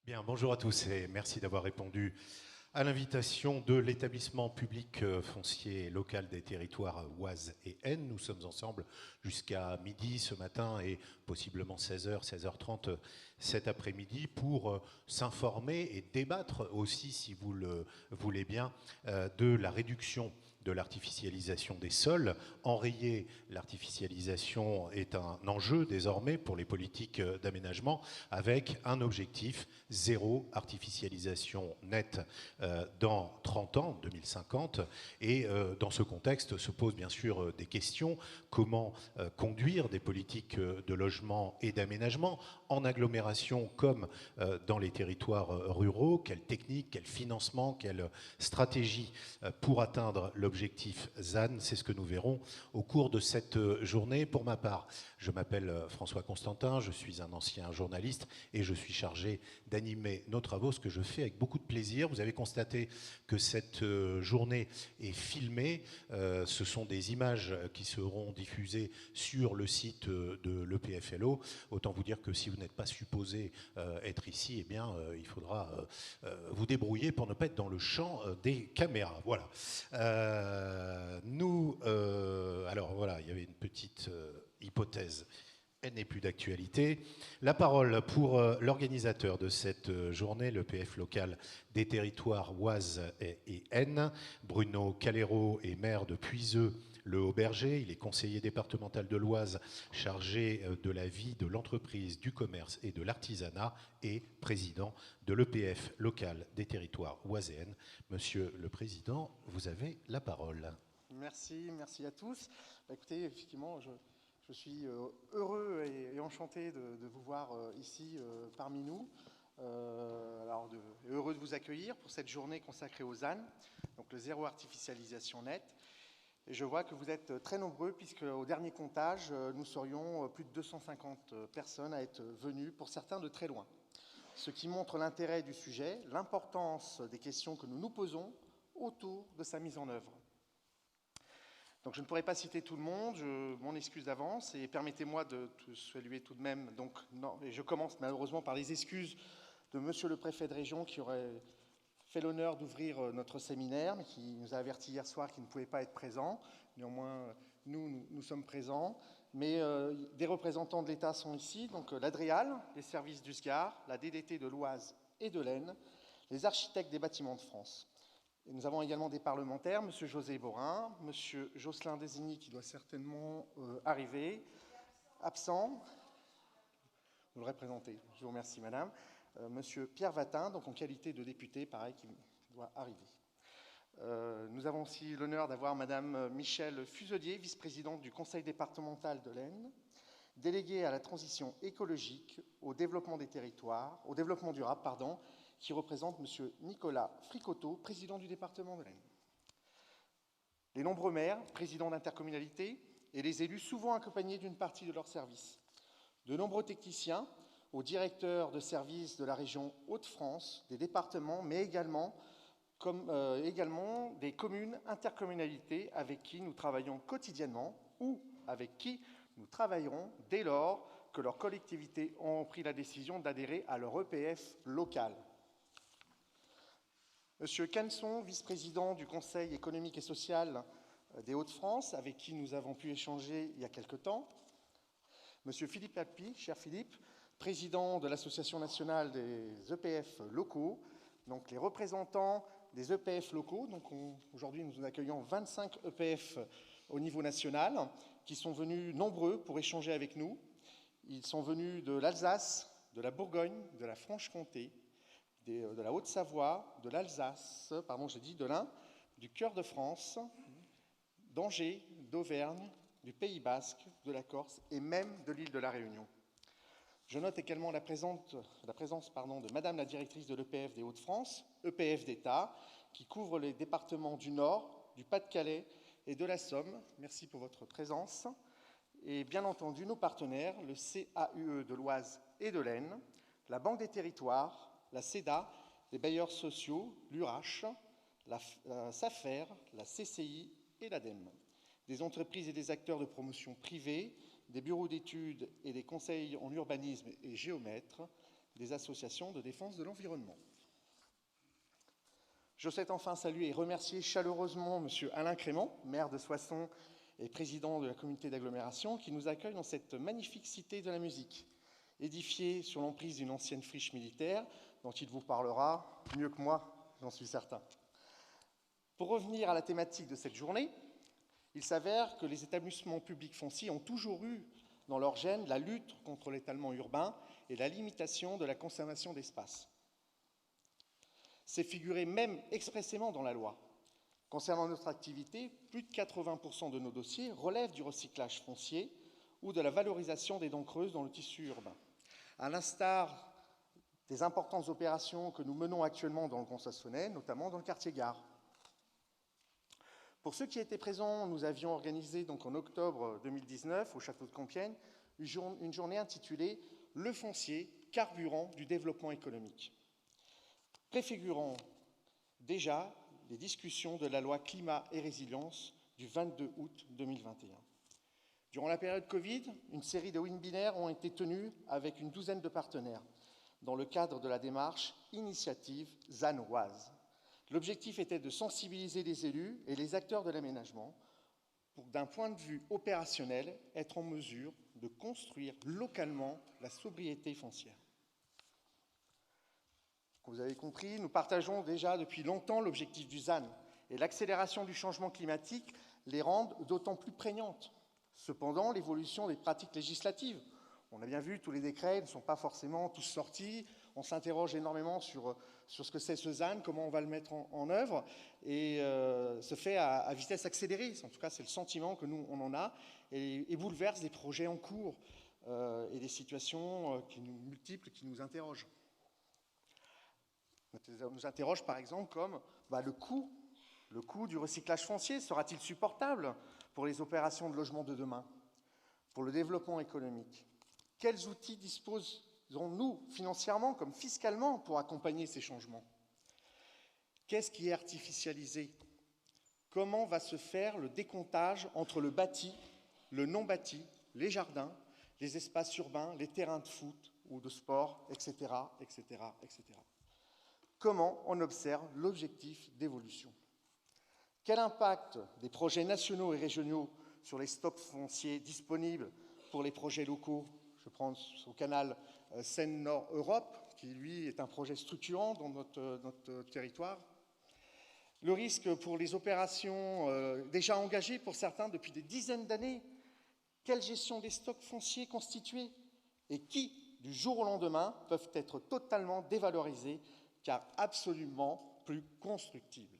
Bien, bonjour à tous et merci d'avoir répondu à l'invitation de l'établissement public foncier local des territoires Oise et Aisne. Nous sommes ensemble jusqu'à midi ce matin et possiblement 16h, 16h30 cet après-midi pour s'informer et débattre aussi, si vous le voulez bien, de la réduction de l'artificialisation des sols. Enrayer l'artificialisation est un enjeu désormais pour les politiques d'aménagement avec un objectif zéro artificialisation nette dans 30 ans, 2050. Et dans ce contexte se posent bien sûr des questions. Comment conduire des politiques de logement et d'aménagement en agglomération comme dans les territoires ruraux? Quelles techniques, quel financement, quelle stratégie pour atteindre l'objectif ZAN? C'est ce que nous verrons au cours de cette journée. Pour ma part, je m'appelle François Constantin, je suis un ancien journaliste et je suis chargé d'animer nos travaux, ce que je fais avec beaucoup de plaisir. Vous avez constaté que cette journée est filmée. Ce sont des images qui seront diffusées sur le site de l'EPFLO. Autant vous dire que si vous n'êtes pas supposé être ici, eh bien, il faudra vous débrouiller pour ne pas être dans le champ des caméras. Voilà. Alors voilà, il y avait une petite hypothèse. Elle n'est plus d'actualité. La parole pour l'organisateur de cette journée, le PF local des territoires Oise et Aisne. Bruno Calero est maire de Puiseux, le Haut-Berger. Il est conseiller départemental de l'Oise, chargé de la vie, de l'entreprise, du commerce et de l'artisanat et président de l'EPF local des territoires Oise et Aisne. Monsieur le Président, vous avez la parole. Merci à tous. Écoutez, effectivement, je suis heureux et enchanté de vous voir ici parmi nous. Heureux de vous accueillir pour cette journée consacrée aux ZAN, donc le zéro artificialisation nette. Et je vois que vous êtes très nombreux puisque au dernier comptage, nous serions plus de 250 personnes à être venues, pour certains de très loin. Ce qui montre l'intérêt du sujet, l'importance des questions que nous nous posons autour de sa mise en œuvre. Donc je ne pourrai pas citer tout le monde, je m'en excuse d'avance, et permettez-moi de saluer tout de même, et je commence malheureusement par les excuses de monsieur le préfet de région qui aurait fait l'honneur d'ouvrir notre séminaire, mais qui nous a averti hier soir qu'il ne pouvait pas être présent. Néanmoins, nous sommes présents, mais des représentants de l'État sont ici, donc l'Adréal, les services du SGAR, la DDT de l'Oise et de l'Aisne, les architectes des bâtiments de France. Et nous avons également des parlementaires, M. José Borin, M. Jocelyn Désigny, qui doit certainement arriver, absent. Vous le représentez, je vous remercie, madame. M. Pierre Vatin, donc en qualité de député, pareil, qui doit arriver. Nous avons aussi l'honneur d'avoir madame Michèle Fuselier, vice-présidente du conseil départemental de l'Aisne, déléguée à la transition écologique, au développement des territoires, au développement durable, qui représente M. Nicolas Fricoteau, président du département de l'Aisne. Les nombreux maires, présidents d'intercommunalités, et les élus, souvent accompagnés d'une partie de leurs services. De nombreux techniciens, aux directeurs de services de la région Hauts-de-France, des départements, mais également des communes, intercommunalités avec qui nous travaillons quotidiennement ou avec qui nous travaillerons dès lors que leurs collectivités ont pris la décision d'adhérer à leur EPF local. Monsieur Canson, vice-président du Conseil économique et social des Hauts-de-France, avec qui nous avons pu échanger il y a quelque temps. Monsieur Philippe Alpi, cher Philippe, président de l'Association nationale des EPF locaux, donc les représentants des EPF locaux. Donc aujourd'hui, nous accueillons 25 EPF au niveau national qui sont venus nombreux pour échanger avec nous. Ils sont venus de l'Alsace, de la Bourgogne, de la Franche-Comté, de la Haute-Savoie, de l'Alsace, de l'Ain, du Cœur de France, d'Angers, d'Auvergne, du Pays Basque, de la Corse et même de l'île de la Réunion. Je note également la présence de Madame la directrice de l'EPF des Hauts-de-France, EPF d'État, qui couvre les départements du Nord, du Pas-de-Calais et de la Somme. Merci pour votre présence. Et bien entendu, nos partenaires, le CAUE de l'Oise et de l'Aisne, la Banque des Territoires, la CEDA, les bailleurs sociaux, l'URH, la SAFER, la CCI et l'ADEME, des entreprises et des acteurs de promotion privés, des bureaux d'études et des conseils en urbanisme et géomètres, des associations de défense de l'environnement. Je souhaite enfin saluer et remercier chaleureusement M. Alain Crément, maire de Soissons et président de la communauté d'agglomération, qui nous accueille dans cette magnifique cité de la musique, édifiée sur l'emprise d'une ancienne friche militaire, dont il vous parlera mieux que moi, j'en suis certain. Pour revenir à la thématique de cette journée, il s'avère que les établissements publics fonciers ont toujours eu dans leur gène la lutte contre l'étalement urbain et la limitation de la consommation d'espace. C'est figuré même expressément dans la loi. Concernant notre activité, plus de 80% de nos dossiers relèvent du recyclage foncier ou de la valorisation des dents creuses dans le tissu urbain. À l'instar des importantes opérations que nous menons actuellement dans le Grand Soissonnais, notamment dans le quartier Gare. Pour ceux qui étaient présents, nous avions organisé donc en octobre 2019 au château de Compiègne une journée intitulée « Le foncier, carburant du développement économique », préfigurant déjà les discussions de la loi climat et résilience du 22 août 2021. Durant la période Covid, une série de webinaires ont été tenus avec une douzaine de partenaires dans le cadre de la démarche Initiative ZAN Oise. L'objectif était de sensibiliser les élus et les acteurs de l'aménagement pour, d'un point de vue opérationnel, être en mesure de construire localement la sobriété foncière. Comme vous avez compris, nous partageons déjà depuis longtemps l'objectif du ZAN et l'accélération du changement climatique les rendent d'autant plus prégnantes. Cependant, l'évolution des pratiques législatives, on a bien vu, tous les décrets ne sont pas forcément tous sortis. On s'interroge énormément sur ce que c'est ce ZAN, comment on va le mettre en œuvre, et se fait à vitesse accélérée. En tout cas, c'est le sentiment que nous, on en a, et bouleverse des projets en cours et des situations multiples qui nous interrogent. Nous interroge par exemple comme le coût du recyclage foncier. Sera-t-il supportable pour les opérations de logement de demain, pour le développement économique? Quels outils disposons-nous financièrement comme fiscalement pour accompagner ces changements? Qu'est-ce qui est artificialisé? Comment va se faire le décomptage entre le bâti, le non bâti, les jardins, les espaces urbains, les terrains de foot ou de sport, etc., etc., etc. Comment on observe l'objectif d'évolution? Quel impact des projets nationaux et régionaux sur les stocks fonciers disponibles pour les projets locaux? Je prends au canal Seine-Nord-Europe, qui lui est un projet structurant dans notre territoire. Le risque pour les opérations déjà engagées pour certains depuis des dizaines d'années. Quelle gestion des stocks fonciers constitués et qui, du jour au lendemain, peuvent être totalement dévalorisés car absolument plus constructibles.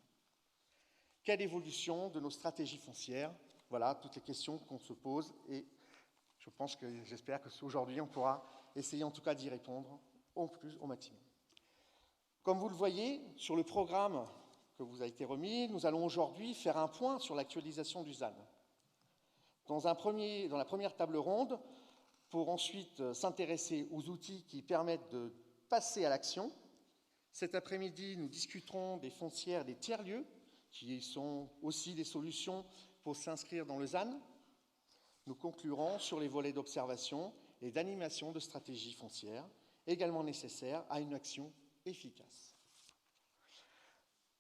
Quelle évolution de nos stratégies foncières? Voilà toutes les questions qu'on se pose et j'espère qu'aujourd'hui on pourra essayer en tout cas d'y répondre au maximum. Comme vous le voyez, sur le programme que vous a été remis, nous allons aujourd'hui faire un point sur l'actualisation du ZAN. Dans la première table ronde, pour ensuite s'intéresser aux outils qui permettent de passer à l'action. Cet après-midi, nous discuterons des foncières des tiers-lieux, qui sont aussi des solutions pour s'inscrire dans le ZAN. Nous conclurons sur les volets d'observation et d'animation de stratégies foncières, également nécessaires à une action efficace.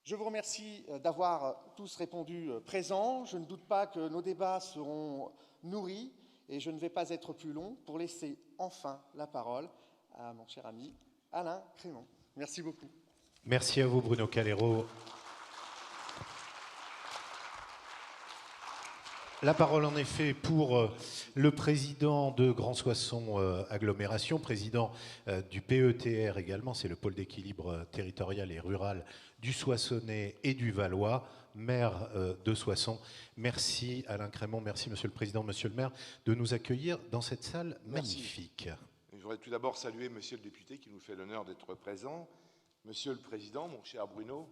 Je vous remercie d'avoir tous répondu présents. Je ne doute pas que nos débats seront nourris et je ne vais pas être plus long pour laisser enfin la parole à mon cher ami Alain Crément. Merci beaucoup. Merci à vous, Bruno Calero. La parole, en effet, pour le président de Grand Soissons Agglomération, président du PETR également, c'est le pôle d'équilibre territorial et rural du Soissonnais et du Valois, maire de Soissons. Merci Alain Crément, merci Monsieur le Président, Monsieur le maire, de nous accueillir dans cette salle magnifique. Je voudrais tout d'abord saluer Monsieur le député qui nous fait l'honneur d'être présent, Monsieur le Président, mon cher Bruno,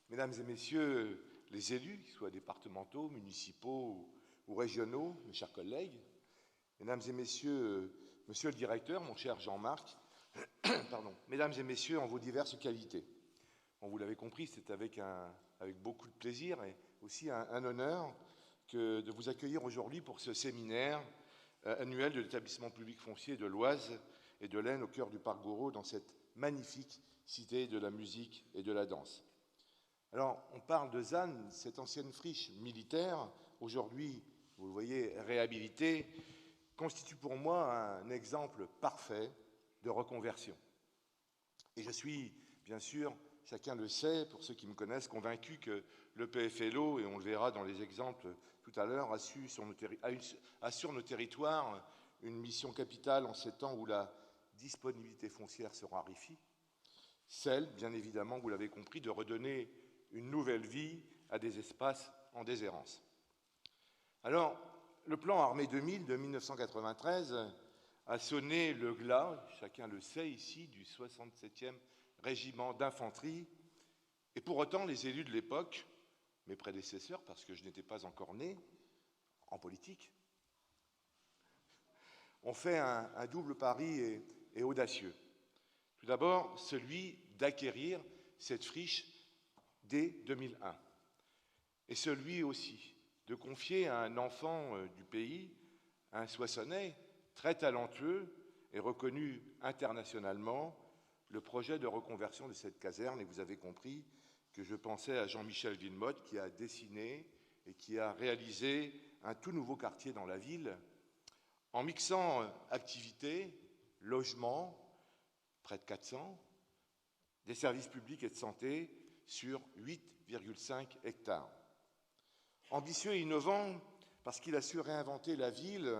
Mesdames et Messieurs les élus, qu'ils soient départementaux, municipaux ou régionaux, mes chers collègues, Mesdames et Messieurs, Monsieur le Directeur, mon cher Jean-Marc, Mesdames et Messieurs en vos diverses qualités. Bon, vous l'avez compris, c'est avec beaucoup de plaisir et aussi un honneur de vous accueillir aujourd'hui pour ce séminaire annuel de l'établissement public foncier de l'Oise et de l'Aisne au cœur du parc Gouraud, dans cette magnifique cité de la musique et de la danse. Alors, on parle de ZAN, cette ancienne friche militaire, aujourd'hui, vous le voyez, réhabilitée, constitue pour moi un exemple parfait de reconversion. Et je suis, bien sûr, chacun le sait, pour ceux qui me connaissent, convaincu que le PFLO, et on le verra dans les exemples tout à l'heure, assure nos territoires une mission capitale en ces temps où la disponibilité foncière se raréfie, celle, bien évidemment, vous l'avez compris, de redonner une nouvelle vie à des espaces en déshérence. Alors, le plan Armée 2000 de 1993 a sonné le glas, chacun le sait ici, du 67e régiment d'infanterie, et pour autant, les élus de l'époque, mes prédécesseurs, parce que je n'étais pas encore né en politique, ont fait un double pari et audacieux. Tout d'abord, celui d'acquérir cette friche dès 2001, et celui aussi de confier à un enfant du pays, un Soissonnais très talentueux et reconnu internationalement, le projet de reconversion de cette caserne. Et vous avez compris que je pensais à Jean-Michel Villemotte, qui a dessiné et qui a réalisé un tout nouveau quartier dans la ville, en mixant activités, logements, près de 400, des services publics et de santé sur 8,5 hectares. Ambitieux et innovant parce qu'il a su réinventer la ville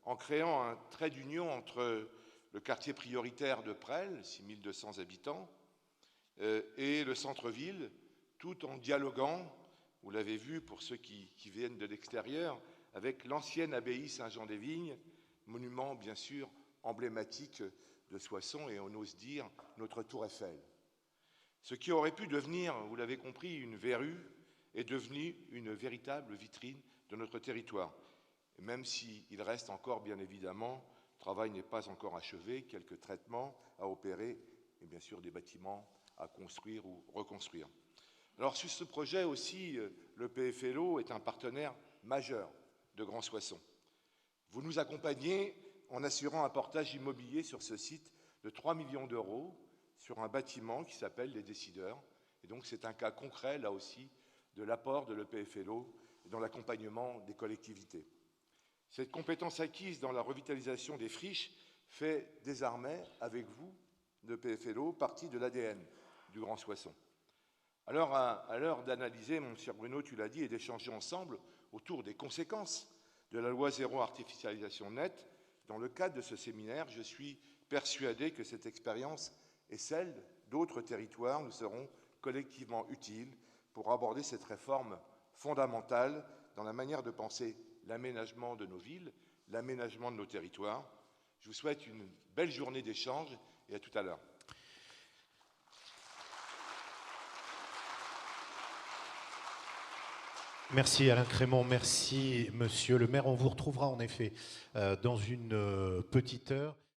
en créant un trait d'union entre le quartier prioritaire de Presles, 6200 habitants, et le centre-ville, tout en dialoguant, vous l'avez vu pour ceux qui viennent de l'extérieur, avec l'ancienne abbaye Saint-Jean-des-Vignes, monument bien sûr emblématique de Soissons et on ose dire notre tour Eiffel. Ce qui aurait pu devenir, vous l'avez compris, une verrue est devenu une véritable vitrine de notre territoire. Et même s'il reste encore, bien évidemment, le travail n'est pas encore achevé, quelques traitements à opérer et bien sûr des bâtiments à construire ou reconstruire. Alors sur ce projet aussi, le PFLO est un partenaire majeur de Grand Soissons. Vous nous accompagnez en assurant un portage immobilier sur ce site de 3 millions d'euros sur un bâtiment qui s'appelle Les Décideurs. Et donc c'est un cas concret, là aussi, de l'apport de l'EPFLO dans l'accompagnement des collectivités. Cette compétence acquise dans la revitalisation des friches fait désormais, avec vous, l'EPFLO, partie de l'ADN du Grand Soissons. Alors, à l'heure d'analyser, mon cher Bruno, tu l'as dit, et d'échanger ensemble autour des conséquences de la loi zéro artificialisation nette, dans le cadre de ce séminaire, je suis persuadé que cette expérience et celle d'autres territoires nous seront collectivement utiles pour aborder cette réforme fondamentale dans la manière de penser l'aménagement de nos villes, l'aménagement de nos territoires. Je vous souhaite une belle journée d'échange et à tout à l'heure. Merci Alain Crémont, merci Monsieur le maire. On vous retrouvera en effet dans une petite heure.